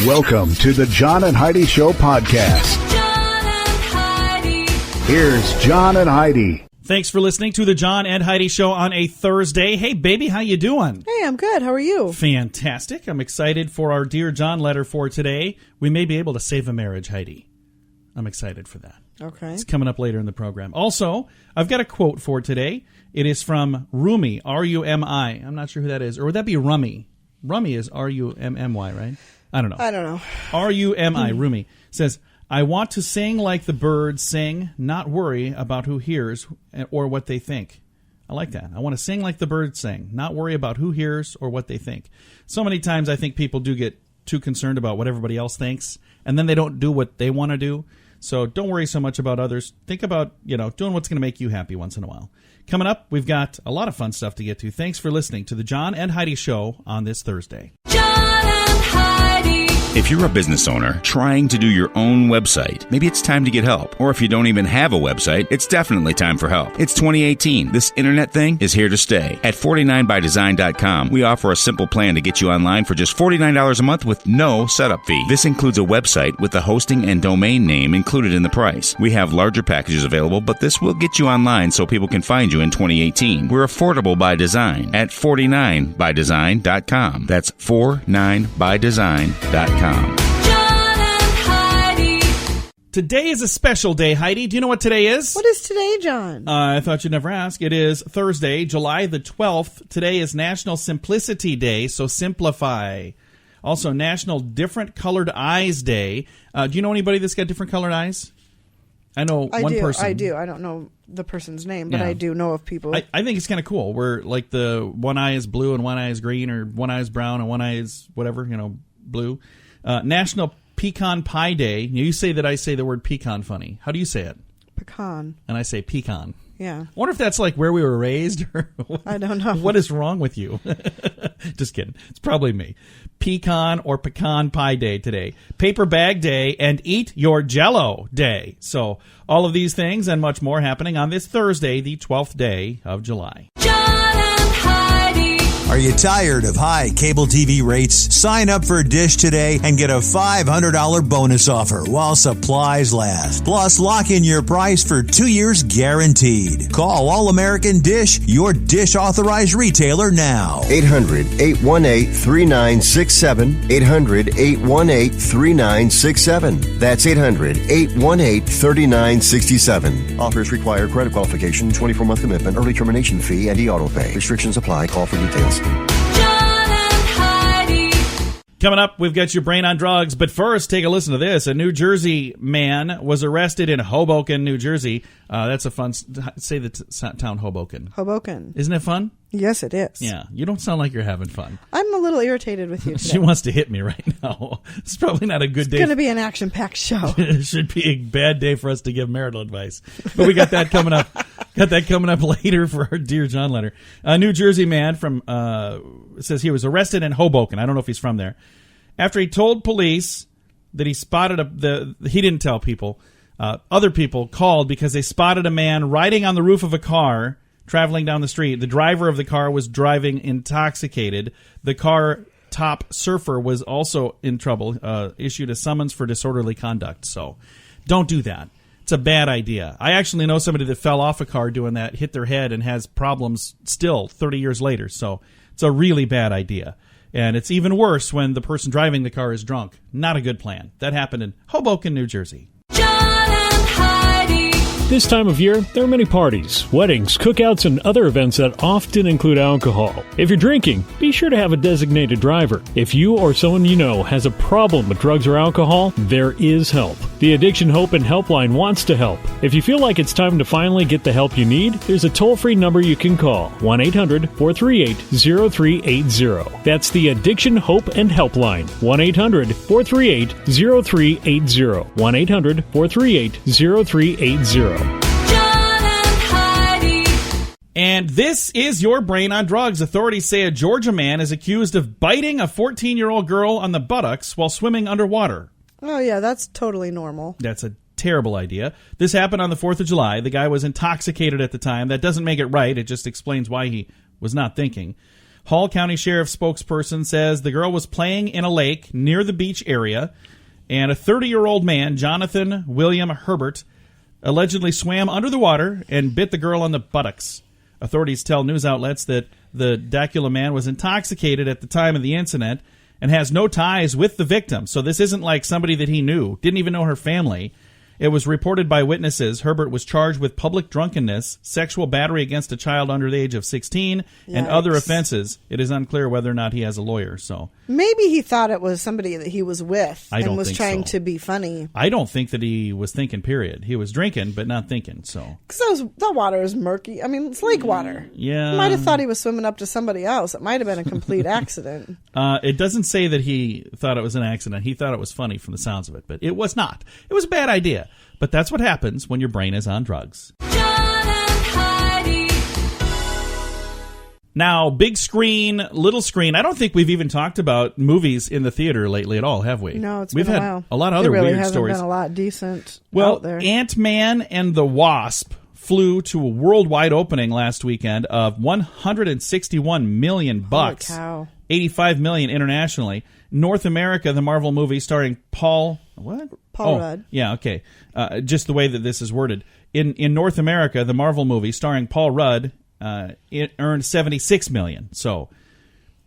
Welcome to the John and Heidi Show podcast. John and Heidi. Here's John and Heidi. Thanks for listening to the John and Heidi Show on a Thursday. Hey, baby, how you doing? Hey, I'm good. How are you? Fantastic. I'm excited for our Dear John letter for today. We may be able to save a marriage, Heidi. I'm excited for that. Okay. It's coming up later in the program. Also, I've got a quote for today. It is from Rumi, R-U-M-I. I'm not sure who that is. Or would that be Rummy? Rummy is R-U-M-M-Y, right? I don't know. R-U-M-I, Rumi, says, I want to sing like the birds sing, not worry about who hears or what they think. I like that. I want to sing like the birds sing, not worry about who hears or what they think. So many times I think people do get too concerned about what everybody else thinks, and then they don't do what they want to do. So don't worry so much about others. Think about, doing what's going to make you happy once in a while. Coming up, we've got a lot of fun stuff to get to. Thanks for listening to the John and Heidi Show on this Thursday. John and Heidi. If you're a business owner trying to do your own website, maybe it's time to get help. Or if you don't even have a website, it's definitely time for help. It's 2018. This internet thing is here to stay. At 49bydesign.com, we offer a simple plan to get you online for just $49 a month with no setup fee. This includes a website with the hosting and domain name included in the price. We have larger packages available, but this will get you online so people can find you in 2018. We're affordable by design at 49bydesign.com. That's 49bydesign.com. John and Heidi. Today is a special day, Heidi. Do you know what today is? What is today, John? I thought you'd never ask. It is Thursday, July the 12th. Today is National Simplicity Day, so simplify. Also, National Different Colored Eyes Day. Do you know anybody that's got different colored eyes? I know one person. I do. I don't know the person's name, but Yeah. I do know of people. I think it's kind of cool where, like, the one eye is blue and one eye is green, or one eye is brown and one eye is whatever, blue. National Pecan Pie Day. You say that I say the word pecan funny. How do you say it? Pecan. And I say pecan. Yeah. I wonder if that's like where we were raised, or I don't know. What is wrong with you? Just kidding. It's probably me. Pecan or Pecan Pie Day today. Paper Bag Day and Eat Your Jell-O Day. So all of these things and much more happening on this Thursday, the 12th day of July. John and Heidi. Are you tired of high cable TV rates? Sign up for Dish today and get a $500 bonus offer while supplies last. Plus, lock in your price for 2 years guaranteed. Call All American Dish, your Dish authorized retailer now. 800-818-3967. 800-818-3967. That's 800-818-3967. Offers require credit qualification, 24-month commitment, early termination fee, and e-auto pay. Restrictions apply. Call for details. John and Heidi. Coming up, we've got your brain on drugs, but first, take a listen to this. A New Jersey man was arrested in Hoboken, New Jersey. That's a fun, say the town Hoboken. Hoboken. Isn't it fun? Yes, it is. Yeah, you don't sound like you're having fun. I'm a little irritated with you today. She wants to hit me right now. It's probably not a good day. It's going to be an action-packed show. It should be a bad day for us to give marital advice. But we got that coming up. Got that coming up later for our Dear John letter. A New Jersey man says he was arrested in Hoboken. I don't know if he's from there. After he told police that he spotted he didn't tell people. Other people called because they spotted a man riding on the roof of a car traveling down the street. The driver of the car was driving intoxicated. The car top surfer was also in trouble, issued a summons for disorderly conduct. So don't do that. It's a bad idea. I actually know somebody that fell off a car doing that, hit their head, and has problems still 30 years later. So it's a really bad idea. And it's even worse when the person driving the car is drunk. Not a good plan. That happened in Hoboken, New Jersey. John and Heidi. This time of year, there are many parties, weddings, cookouts, and other events that often include alcohol. If you're drinking, be sure to have a designated driver. If you or someone you know has a problem with drugs or alcohol, there is help. The Addiction Hope and Helpline wants to help. If you feel like it's time to finally get the help you need, there's a toll-free number you can call, 1-800-438-0380. That's the Addiction Hope and Helpline, 1-800-438-0380, 1-800-438-0380. And this is your brain on drugs. Authorities say a Georgia man is accused of biting a 14-year-old girl on the buttocks while swimming underwater. Oh, yeah, that's totally normal. That's a terrible idea. This happened on the 4th of July. The guy was intoxicated at the time. That doesn't make it right. It just explains why he was not thinking. Hall County Sheriff spokesperson says the girl was playing in a lake near the beach area, and a 30-year-old man, Jonathan William Herbert, allegedly swam under the water and bit the girl on the buttocks. Authorities tell news outlets that the Dacula man was intoxicated at the time of the incident and has no ties with the victim. So this isn't like somebody that he knew, didn't even know her family. It was reported by witnesses. Herbert was charged with public drunkenness, sexual battery against a child under the age of 16, and other offenses. It is unclear whether or not he has a lawyer. So maybe he thought it was somebody that he was with and was trying so. to be funny. I don't think that he was thinking, period. He was drinking, but not thinking, so. Because that water is murky. I mean, it's lake water. Yeah. He might have thought he was swimming up to somebody else. It might have been a complete accident. It doesn't say that he thought it was an accident. He thought it was funny from the sounds of it, but it was not. It was a bad idea. But that's what happens when your brain is on drugs. John and Heidi. Now, big screen, little screen. I don't think we've even talked about movies in the theater lately at all, have we? No, we've been a had while. a lot of other there really weird hasn't stories. Been a lot decent Well, out there. Ant-Man and the Wasp flew to a worldwide opening last weekend of $161 million. Holy cow. 85 million internationally. North America, the Marvel movie starring Paul Rudd. Yeah, okay. Just the way that this is worded. In North America, the Marvel movie starring Paul Rudd, it earned 76 million. So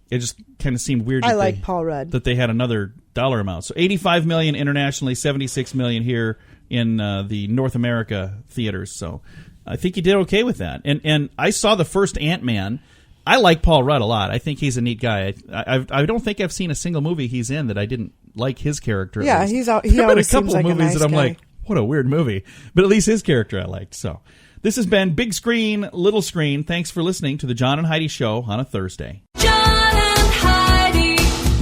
it just kind of seemed weird. I like Paul Rudd. That they had another dollar amount. So 85 million internationally, 76 million here in the North America theaters. So I think he did okay with that. And I saw the first Ant-Man. I like Paul Rudd a lot. I think he's a neat guy. I don't think I've seen a single movie he's in that I didn't like his character. Yeah, he he always always a couple seems like of a movies nice that I'm guy. like, what a weird movie. But at least his character I liked. So this has been Big Screen, Little Screen. Thanks for listening to the John and Heidi Show on a Thursday. John and Heidi.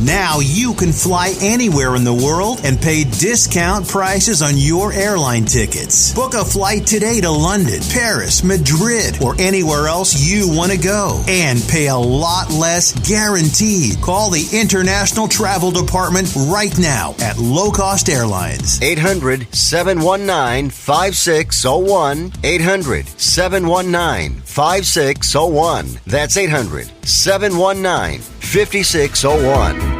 Now you can fly anywhere in the world and pay discount prices on your airline tickets. Book a flight today to London, Paris, Madrid, or anywhere else you want to go. And pay a lot less guaranteed. Call the International Travel Department right now at Low Cost Airlines. 800-719-5601. 800-719-5601. That's 800-719-5601.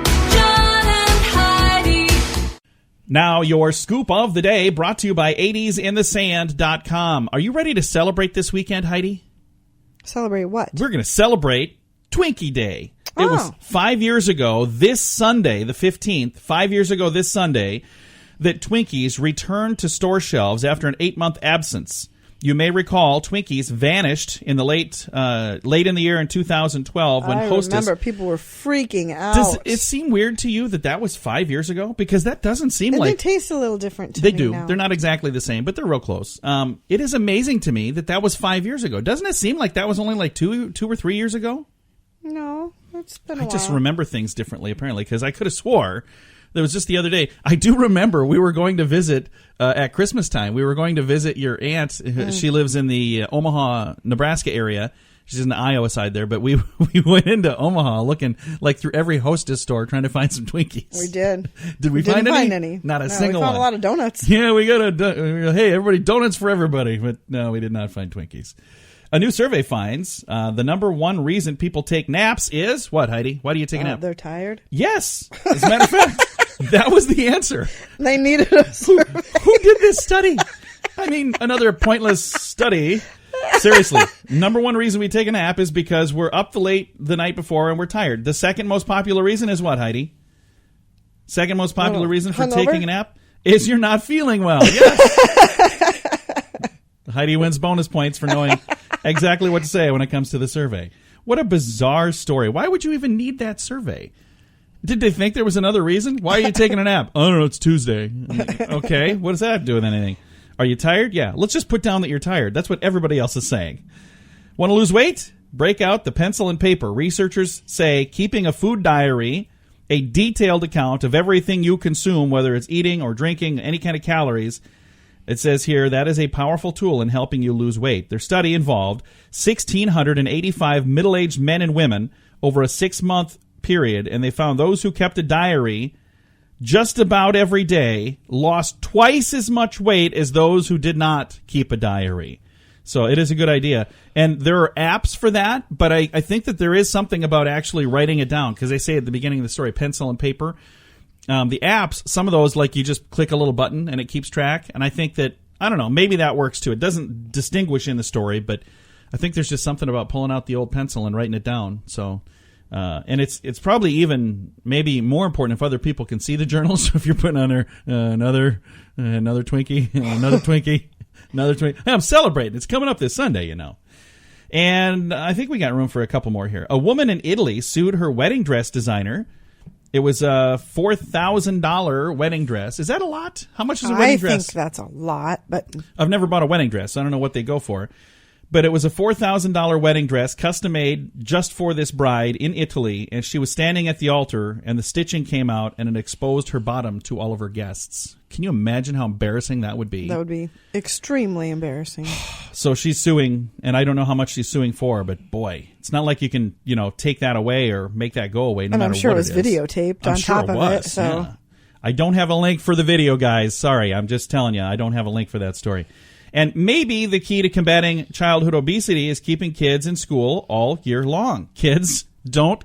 Now, your scoop of the day brought to you by 80sinthesand.com. Are you ready to celebrate this weekend, Heidi? Celebrate what? We're going to celebrate Twinkie Day. It was 5 years ago, this Sunday, the 15th, 5 years ago this Sunday, that Twinkies returned to store shelves after an 8-month absence. You may recall Twinkies vanished in the late in the year in 2012 when Hostess. I remember people were freaking out. Does it seem weird to you that was 5 years ago? Because that doesn't seem and like they taste a little different. They me do. now. They're not exactly the same, but they're real close. It is amazing to me that was 5 years ago. Doesn't it seem like that was only like two or 3 years ago? No, it's been a while. I just remember things differently, apparently, because I could have swore there was just the other day. I do remember we were going to visit at Christmas time. We were going to visit your aunt. She lives in the Omaha, Nebraska area. She's in the Iowa side there, but we went into Omaha looking like through every Hostess store trying to find some Twinkies. We did. Did we didn't find any? Not a single we one. found a lot of donuts. Yeah, we got hey, everybody, donuts for everybody. But no, we did not find Twinkies. A new survey finds the number one reason people take naps is what, Heidi? Why do you take a nap? They're tired. Yes. As a matter of fact, that was the answer. They needed a survey. Who did this study? I mean, another pointless study. Seriously, number one reason we take a nap is because we're up the night before and we're tired. The second most popular reason is what, Heidi? Second most popular reason for taking a nap is you're not feeling well. Yes. Heidi wins bonus points for knowing exactly what to say when it comes to the survey. What a bizarre story. Why would you even need that survey? Did they think there was another reason? Why are you taking a nap? I don't know, it's Tuesday. Okay, what does that have to do with anything? Are you tired? Yeah, let's just put down that you're tired. That's what everybody else is saying. Want to lose weight? Break out the pencil and paper. Researchers say keeping a food diary, a detailed account of everything you consume, whether it's eating or drinking, any kind of calories, it says here that is a powerful tool in helping you lose weight. Their study involved 1,685 middle-aged men and women over a 6-month period, and they found those who kept a diary just about every day lost twice as much weight as those who did not keep a diary. So it is a good idea. And there are apps for that, but I think that there is something about actually writing it down, because they say at the beginning of the story, pencil and paper. The apps, some of those, like you just click a little button and it keeps track. And I think that, I don't know, maybe that works too. It doesn't distinguish in the story, but I think there's just something about pulling out the old pencil and writing it down. So, and it's probably even maybe more important if other people can see the journal. So if you're putting on there another Twinkie, another Twinkie, another Twinkie. Hey, I'm celebrating. It's coming up this Sunday, you know. And I think we got room for a couple more here. A woman in Italy sued her wedding dress designer. It was a $4,000 wedding dress. Is that a lot? How much is a wedding dress? I think that's a lot, but I've never bought a wedding dress. So I don't know what they go for. But it was a $4,000 wedding dress, custom made just for this bride in Italy. And she was standing at the altar, and the stitching came out, and it exposed her bottom to all of her guests. Can you imagine how embarrassing that would be? That would be extremely embarrassing. So she's suing, and I don't know how much she's suing for, but boy, it's not like you can, take that away or make that go away. No and matter I'm sure what it was videotaped on top of it. So yeah. I don't have a link for the video, guys. Sorry, I'm just telling you, I don't have a link for that story. And maybe the key to combating childhood obesity is keeping kids in school all year long. Kids, don't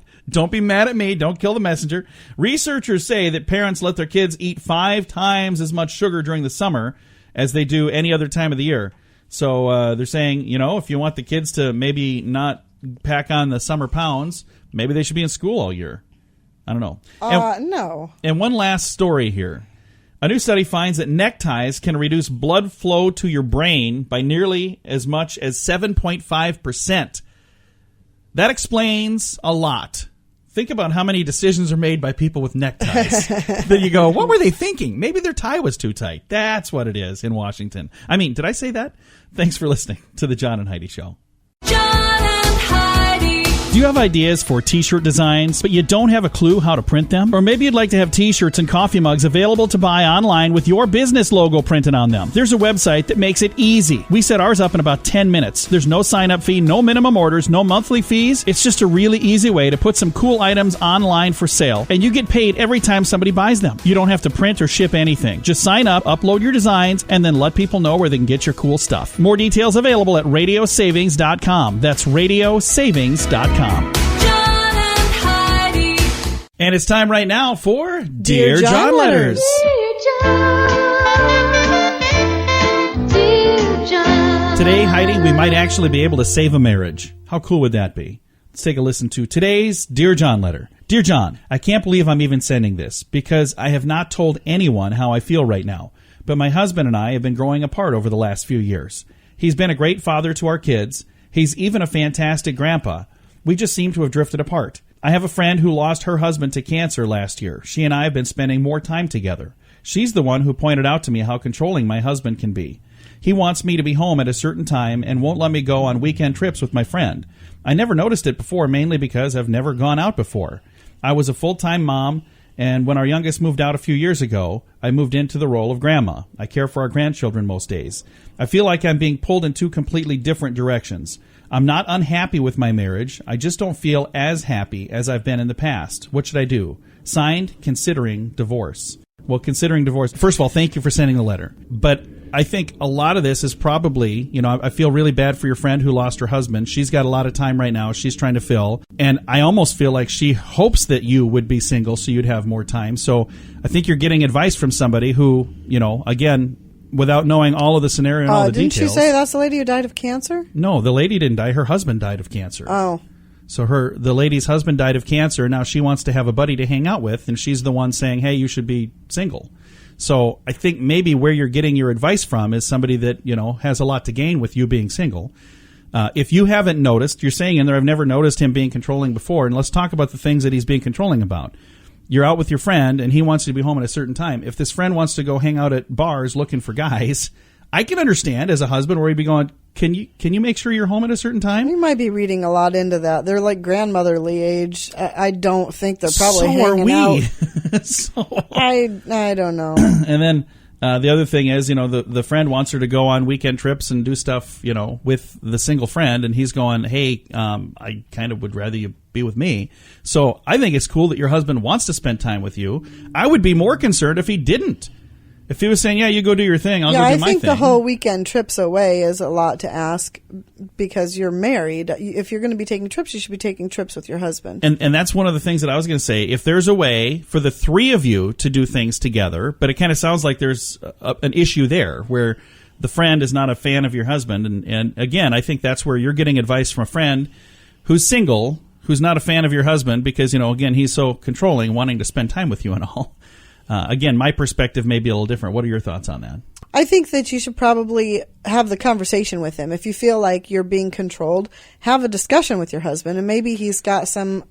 be mad at me. Don't kill the messenger. Researchers say that parents let their kids eat 5 times as much sugar during the summer as they do any other time of the year. So they're saying, if you want the kids to maybe not pack on the summer pounds, maybe they should be in school all year. I don't know. No. And one last story here. A new study finds that neckties can reduce blood flow to your brain by nearly as much as 7.5%. That explains a lot. Think about how many decisions are made by people with neckties. Then you go, what were they thinking? Maybe their tie was too tight. That's what it is in Washington. I mean, did I say that? Thanks for listening to the John and Heidi Show. John and Heidi. Do you have ideas for t-shirt designs, but you don't have a clue how to print them? Or maybe you'd like to have t-shirts and coffee mugs available to buy online with your business logo printed on them. There's a website that makes it easy. We set ours up in about 10 minutes. There's no sign-up fee, no minimum orders, no monthly fees. It's just a really easy way to put some cool items online for sale, and you get paid every time somebody buys them. You don't have to print or ship anything. Just sign up, upload your designs, and then let people know where they can get your cool stuff. More details available at radiosavings.com. That's radiosavings.com. John and Heidi. And it's time right now for Dear Dear John John Letters. Dear John. Dear John. Today, Heidi, we might actually be able to save a marriage. How cool would that be? Let's take a listen to today's Dear John letter. Dear John, I can't believe I'm even sending this because I have not told anyone how I feel right now. But my husband and I have been growing apart over the last few years. He's been a great father to our kids. He's even a fantastic grandpa. We just seem to have drifted apart. I have a friend who lost her husband to cancer last year. She and I have been spending more time together. She's the one who pointed out to me how controlling my husband can be. He wants me to be home at a certain time and won't let me go on weekend trips with my friend. I never noticed it before, mainly because I've never gone out before. I was a full-time mom, and when our youngest moved out a few years ago, I moved into the role of grandma. I care for our grandchildren most days. I feel like I'm being pulled in 2 completely different directions. I'm not unhappy with my marriage. I just don't feel as happy as I've been in the past. What should I do? Signed, considering divorce. Well, considering divorce, first of all, thank you for sending the letter. But I think a lot of this is probably, I feel really bad for your friend who lost her husband. She's got a lot of time right now she's trying to fill. And I almost feel like she hopes that you would be single so you'd have more time. So I think you're getting advice from somebody who, again, without knowing all of the scenario and all the didn't details. Didn't you say that's the lady who died of cancer? No, the lady didn't die. Her husband died of cancer. Oh. So the lady's husband died of cancer. Now she wants to have a buddy to hang out with, and she's the one saying, hey, you should be single. So I think maybe where you're getting your advice from is somebody that, has a lot to gain with you being single. If you haven't noticed, you're saying in there, I've never noticed him being controlling before. And let's talk about the things that he's being controlling about. You're out with your friend, and he wants you to be home at a certain time. If this friend wants to go hang out at bars looking for guys, I can understand as a husband where he'd be going, can you make sure you're home at a certain time? You might be reading a lot into that. They're like grandmotherly age. I don't think they're probably hanging out. So I don't know. And then the other thing is, the friend wants her to go on weekend trips and do stuff, with the single friend, and he's going, hey, I kind of would rather you be with me. So I think it's cool that your husband wants to spend time with you. I would be more concerned if he didn't. If he was saying, yeah, you go do your thing, I'll go do I my think thing. the whole weekend trips away is a lot to ask because you're married. If you're going to be taking trips, you should be taking trips with your husband. And that's one of the things that I was going to say. If there's a way for the three of you to do things together, but it kind of sounds like there's an issue there where the friend is not a fan of your husband. And again, I think that's where you're getting advice from a friend who's single, who's not a fan of your husband because, again, he's so controlling, wanting to spend time with you and all. Again, my perspective may be a little different. What are your thoughts on that? I think that you should probably have the conversation with him. If you feel like you're being controlled, have a discussion with your husband, and maybe he's got some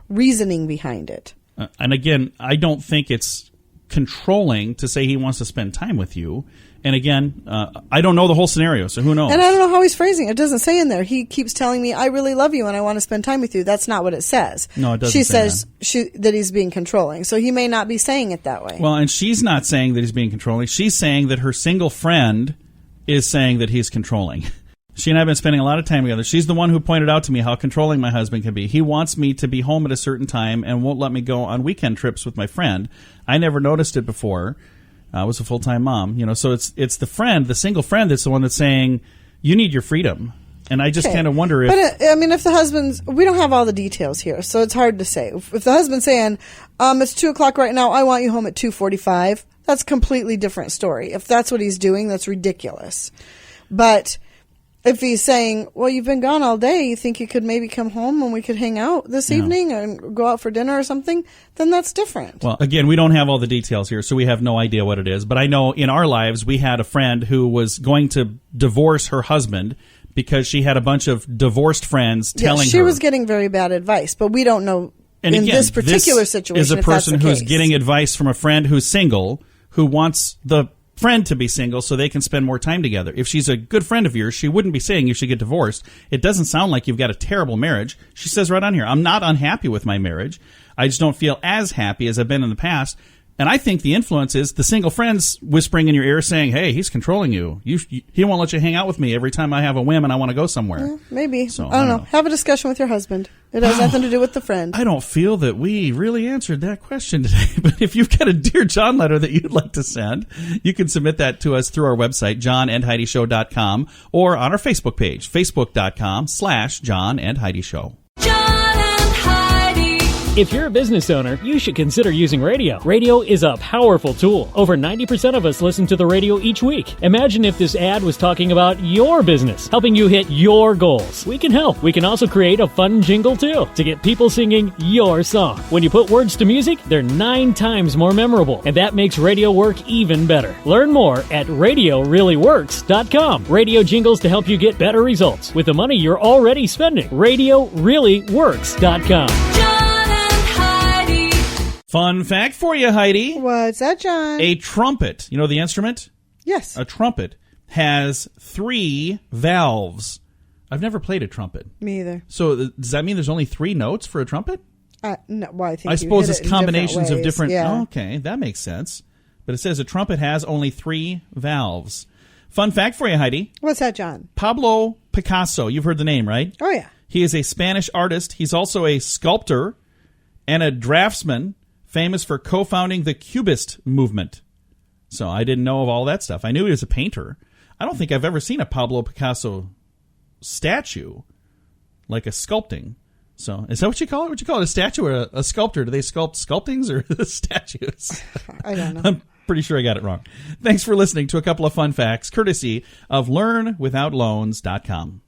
reasoning behind it. And again, I don't think it's controlling to say he wants to spend time with you. And again, I don't know the whole scenario, so who knows? And I don't know how he's phrasing it. It doesn't say in there. He keeps telling me, I really love you and I want to spend time with you. That's not what it says. No, it doesn't She say says that he's being controlling. So he may not be saying it that way. Well, and she's not saying that he's being controlling. She's saying that her single friend is saying that he's controlling. She and I have been spending a lot of time together. She's the one who pointed out to me how controlling my husband can be. He wants me to be home at a certain time and won't let me go on weekend trips with my friend. I never noticed it before. I was a full-time mom, so it's the friend, the single friend that's the one that's saying, you need your freedom. And I just kind of wonder if... But, if the husband's... We don't have all the details here, so it's hard to say. If the husband's saying, it's 2 o'clock right now, I want you home at 2:45, that's a completely different story. If that's what he's doing, that's ridiculous. But... if he's saying, well, you've been gone all day, you think you could maybe come home and we could hang out this evening and go out for dinner or something, then that's different. Well, again, we don't have all the details here, so we have no idea what it is. But I know in our lives, we had a friend who was going to divorce her husband because she had a bunch of divorced friends telling her. She was getting very bad advice, but we don't know and in again, this particular situation is a if that's the person who's case. getting advice from a friend who's single who wants the friend to be single so they can spend more time together. If she's a good friend of yours, she wouldn't be saying you should get divorced. It doesn't sound like you've got a terrible marriage. She says right on here, I'm not unhappy with my marriage. I just don't feel as happy as I've been in the past. And I think the influence is the single friends whispering in your ear saying, hey, he's controlling you. He won't let you hang out with me every time I have a whim and I want to go somewhere. Yeah, maybe. So, I don't know. Have a discussion with your husband. It has nothing to do with the friend. I don't feel that we really answered that question today. But if you've got a Dear John letter that you'd like to send, you can submit that to us through our website, johnandheidishow.com, or on our Facebook page, facebook.com/John and Heidi Show. John and Heidi. If you're a business owner, you should consider using radio. Radio is a powerful tool. Over 90% of us listen to the radio each week. Imagine if this ad was talking about your business, helping you hit your goals. We can help. We can also create a fun jingle, too, to get people singing your song. When you put words to music, they're 9 times more memorable, and that makes radio work even better. Learn more at RadioReallyWorks.com. Radio jingles to help you get better results with the money you're already spending. RadioReallyWorks.com. Fun fact for you, Heidi. What's that, John? A trumpet, you know the instrument? Yes. A trumpet has 3 valves. I've never played a trumpet. Me either. So does that mean there's only 3 notes for a trumpet? No, well, I suppose it's combinations of different... Yeah. Oh, okay, that makes sense. But it says a trumpet has only 3 valves. Fun fact for you, Heidi. What's that, John? Pablo Picasso. You've heard the name, right? Oh, yeah. He is a Spanish artist. He's also a sculptor and a draftsman, famous for co-founding the Cubist movement. So I didn't know of all that stuff. I knew he was a painter. I don't think I've ever seen a Pablo Picasso statue, like a sculpting. So is that what you call it? What you call it, a statue or a sculptor? Do they sculpt sculptings or statues? I don't know. I'm pretty sure I got it wrong. Thanks for listening to a couple of fun facts, courtesy of LearnWithoutLoans.com.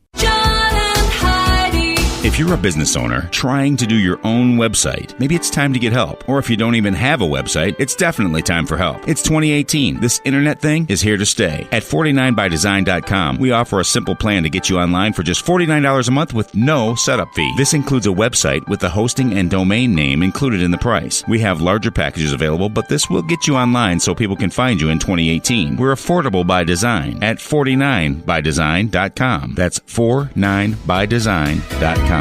If you're a business owner trying to do your own website, maybe it's time to get help. Or if you don't even have a website, it's definitely time for help. It's 2018. This internet thing is here to stay. At 49bydesign.com, we offer a simple plan to get you online for just $49 a month with no setup fee. This includes a website with the hosting and domain name included in the price. We have larger packages available, but this will get you online so people can find you in 2018. We're affordable by design at 49bydesign.com. That's 49bydesign.com.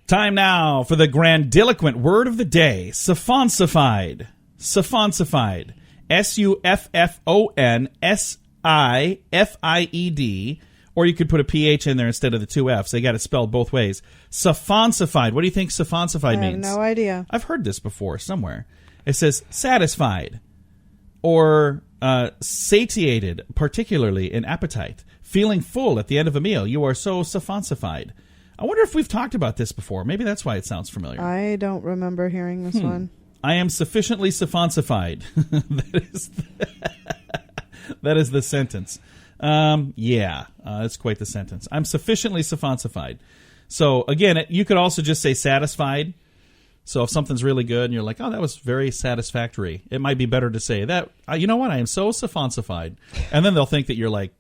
Time now for the grandiloquent word of the day, suffonsified. Suffonsified. SUFFONSIFIED, Or you could put a PH in there instead of the two Fs. They got it spelled both ways. Safonsified. What do you think safonsified means? I have no idea. I've heard this before somewhere. It says satisfied or satiated, particularly in appetite. Feeling full at the end of a meal. You are so safonsified. I wonder if we've talked about this before. Maybe that's why it sounds familiar. I don't remember hearing this one. I am sufficiently safonsified. That is the sentence. That's quite the sentence. I'm sufficiently safonsified. So, again, you could also just say satisfied. So if something's really good and you're like, oh, that was very satisfactory, it might be better to say that, you know what, I am so safonsified. And then they'll think that you're like,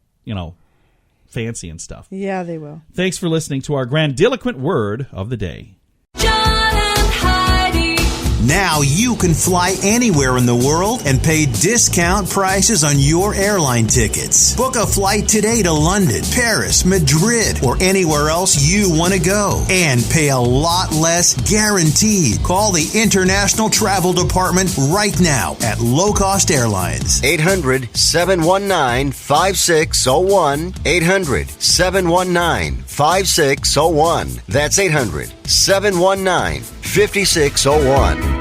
fancy and stuff. Yeah, they will. Thanks for listening to our grandiloquent word of the day. John and Heidi. Now you can fly anywhere in the world and pay discount prices on your airline tickets. Book a flight today to London, Paris, Madrid, or anywhere else you want to go. And pay a lot less guaranteed. Call the International Travel Department right now at Low Cost Airlines. 800-719-5601. 800-719-5601. That's 800-719-5601.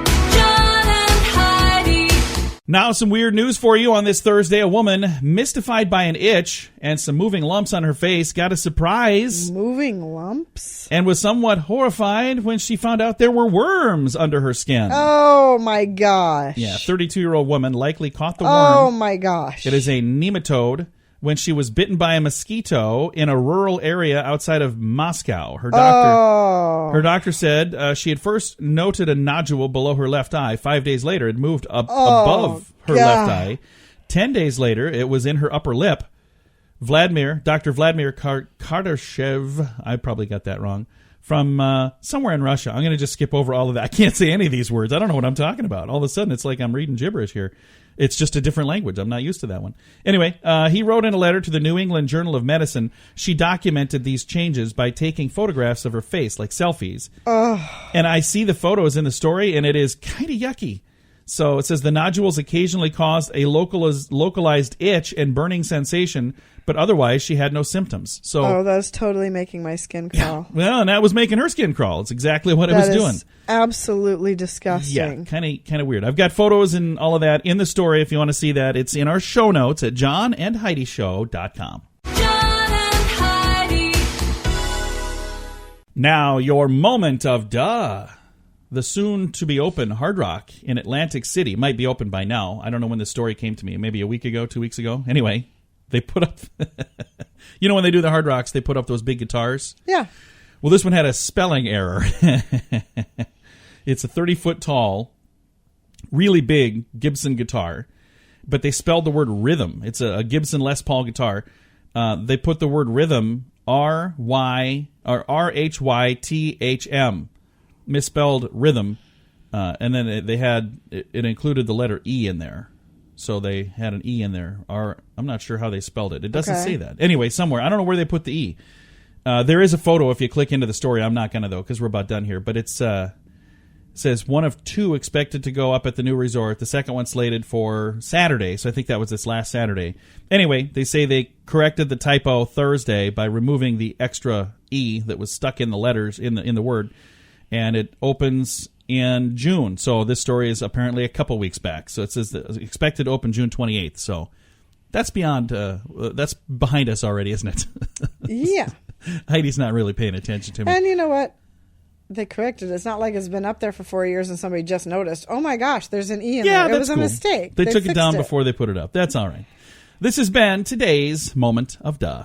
Now, some weird news for you on this Thursday. A woman, mystified by an itch and some moving lumps on her face, got a surprise. Moving lumps? And was somewhat horrified when she found out there were worms under her skin. Oh, my gosh. Yeah, 32-year-old woman likely caught the worm. Oh, my gosh. It is a nematode when she was bitten by a mosquito in a rural area outside of Moscow. Her doctor said she had first noted a nodule below her left eye. 5 days later, it moved above her left eye. 10 days later, it was in her upper lip. Dr. Vladimir Kardashev, I probably got that wrong, from somewhere in Russia. I'm going to just skip over all of that. I can't say any of these words. I don't know what I'm talking about. All of a sudden, it's like I'm reading gibberish here. It's just a different language. I'm not used to that one. Anyway, he wrote in a letter to the New England Journal of Medicine. She documented these changes by taking photographs of her face, like selfies. And I see the photos in the story, and it is kind of yucky. So it says the nodules occasionally caused a localized itch and burning sensation, but otherwise she had no symptoms. So that's totally making my skin crawl. Yeah, well, and that was making her skin crawl. It's exactly what it was doing. Absolutely disgusting. Yeah, kind of weird. I've got photos and all of that in the story if you want to see that. It's in our show notes at johnandheidishow.com. John and Heidi. Now, your moment of duh. The soon-to-be-open Hard Rock in Atlantic City might be open by now. I don't know when this story came to me. Maybe a week ago, 2 weeks ago. Anyway, they put up... when they do the Hard Rocks, they put up those big guitars? Yeah. Well, this one had a spelling error. It's a 30-foot tall, really big Gibson guitar, but they spelled the word rhythm. It's a Gibson Les Paul guitar. They put the word rhythm, R-H-Y-T-H-M. Misspelled rhythm, and then they had it included the letter E in there, so they had an E in there. I'm not sure how they spelled it. It doesn't say that. Anyway, somewhere I don't know where they put the E. There is a photo if you click into the story. I'm not gonna though because we're about done here. But it says one of two expected to go up at the new resort. The second one slated for Saturday, so I think that was this last Saturday. Anyway, they say they corrected the typo Thursday by removing the extra E that was stuck in the letters in the word. And it opens in June. So this story is apparently a couple weeks back. So it says expected to open June 28th. So that's that's behind us already, isn't it? Yeah. Heidi's not really paying attention to me. And you know what? They corrected it. It's not like it's been up there for 4 years and somebody just noticed, oh my gosh, there's an E in there. It was a mistake. They took it down before they put it up. That's all right. This has been today's Moment of Duh.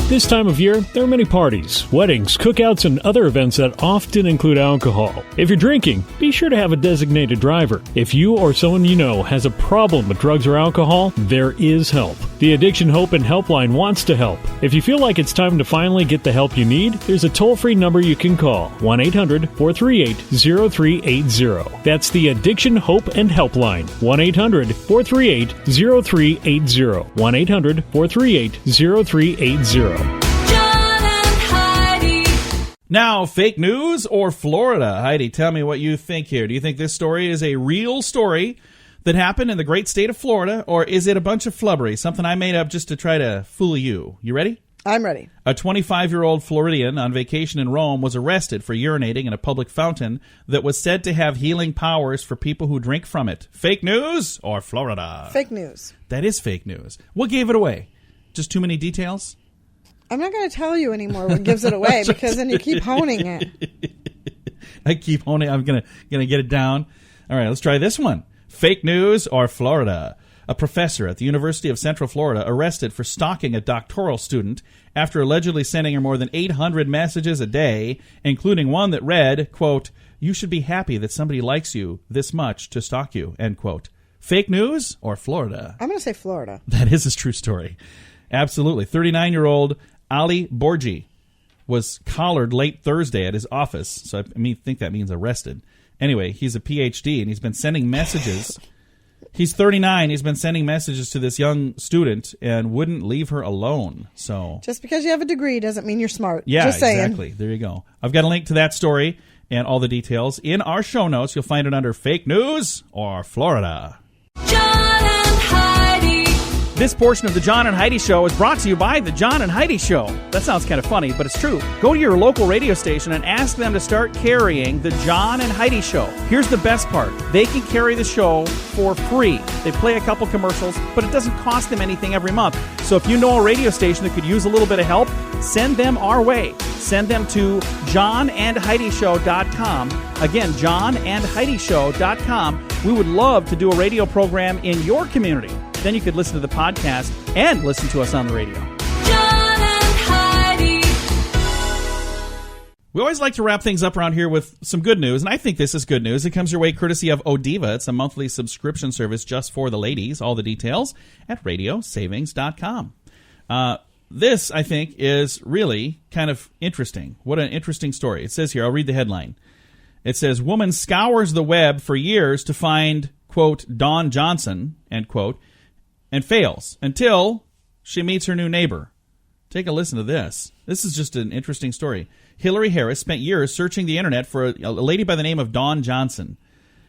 This time of year, there are many parties, weddings, cookouts, and other events that often include alcohol. If you're drinking, be sure to have a designated driver. If you or someone you know has a problem with drugs or alcohol, there is help. The Addiction Hope and Helpline wants to help. If you feel like it's time to finally get the help you need, there's a toll-free number you can call, 1-800-438-0380. That's the Addiction Hope and Helpline, 1-800-438-0380, 1-800-438-0380. Now, fake news or Florida? Heidi, tell me what you think here. Do you think this story is a real story that happened in the great state of Florida, or is it a bunch of flubbery, something I made up just to try to fool you? You ready? I'm ready. A 25-year-old Floridian on vacation in Rome was arrested for urinating in a public fountain that was said to have healing powers for people who drink from it. Fake news or Florida? Fake news. That is fake news. What gave it away? Just too many details? I'm not going to tell you anymore what gives it away because then you keep honing it. I keep honing. I'm gonna get it down. All right, let's try this one. Fake news or Florida? A professor at the University of Central Florida arrested for stalking a doctoral student after allegedly sending her more than 800 messages a day, including one that read, quote, "You should be happy that somebody likes you this much to stalk you," end quote. Fake news or Florida? I'm going to say Florida. That is a true story. Absolutely. 39-year-old Ali Borgi was collared late Thursday at his office. So I think that means arrested. Anyway, he's a PhD, and he's been sending messages. He's 39. He's been sending messages to this young student and wouldn't leave her alone. So just because you have a degree doesn't mean you're smart. Yeah, just saying. Exactly. There you go. I've got a link to that story and all the details in our show notes. You'll find it under Fake News or Florida. John and Heidi. This portion of the John and Heidi Show is brought to you by the John and Heidi Show. That sounds kind of funny, but it's true. Go to your local radio station and ask them to start carrying the John and Heidi Show. Here's the best part. They can carry the show for free. They play a couple commercials, but it doesn't cost them anything every month. So if you know a radio station that could use a little bit of help, send them our way. Send them to johnandheidishow.com. Again, johnandheidishow.com. We would love to do a radio program in your community. Then you could listen to the podcast and listen to us on the radio. John and Heidi. We always like to wrap things up around here with some good news, and I think this is good news. It comes your way courtesy of Odiva. It's a monthly subscription service just for the ladies. All the details at radiosavings.com. This, I think, is really kind of interesting. What an interesting story. It says here, I'll read the headline. It says, woman scours the web for years to find, quote, Dawn Johnson, end quote, and fails until she meets her new neighbor. Take a listen to this. This is just an interesting story. Hillary Harris spent years searching the internet for a lady by the name of Dawn Johnson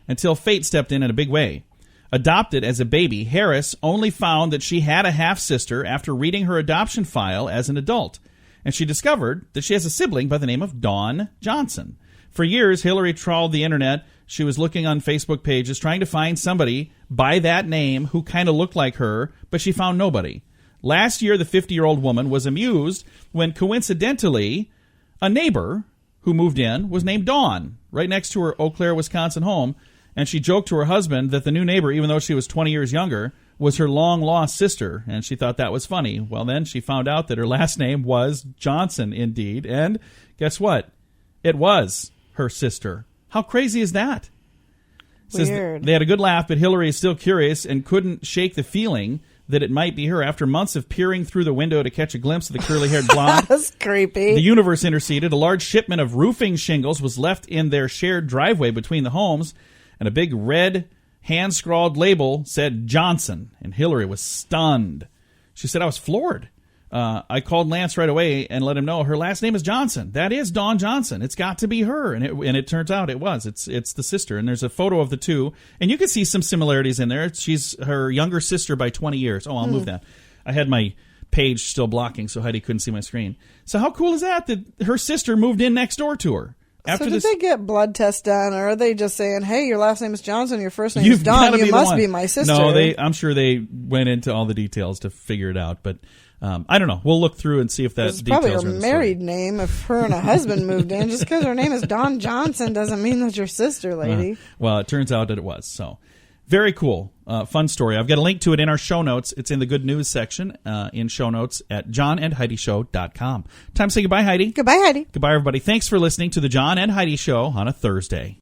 until fate stepped in a big way. Adopted as a baby, Harris only found that she had a half-sister after reading her adoption file as an adult, and she discovered that she has a sibling by the name of Dawn Johnson. For years, Hillary trawled the internet. She was looking on Facebook pages, trying to find somebody by that name who kind of looked like her, but she found nobody. Last year, the 50-year-old woman was amused when, coincidentally, a neighbor who moved in was named Dawn, right next to her Eau Claire, Wisconsin home, and she joked to her husband that the new neighbor, even though she was 20 years younger, was her long-lost sister, and she thought that was funny. Well, then she found out that her last name was Johnson, indeed, and guess what? It was her sister. How crazy is that? Weird. They had a good laugh, but Hillary is still curious and couldn't shake the feeling that it might be her. After months of peering through the window to catch a glimpse of the curly-haired blonde, That's creepy. the universe interceded. A large shipment of roofing shingles was left in their shared driveway between the homes, and a big red hand-scrawled label said Johnson, and Hillary was stunned. She said, I was floored. I called Lance right away and let him know her last name is Johnson. That is Dawn Johnson. It's got to be her. And it turns out it was. It's the sister. And there's a photo of the two. And you can see some similarities in there. She's her younger sister by 20 years. Oh, I'll move that. I had my page still blocking so Heidi couldn't see my screen. So how cool is that her sister moved in next door to her? So did they get blood tests done, or are they just saying, hey, your last name is Johnson, your first name is Dawn, you must be my sister? No, I'm sure they went into all the details to figure it out, but I don't know. We'll look through and see if that details probably are her the married name if her and a husband moved in. Just because her name is Dawn Johnson doesn't mean that's your sister, lady. Well, it turns out that it was. So very cool. Fun story. I've got a link to it in our show notes. It's in the good news section in show notes at johnandheidishow.com. Time to say goodbye, Heidi. Goodbye, Heidi. Goodbye, everybody. Thanks for listening to the John and Heidi Show on a Thursday.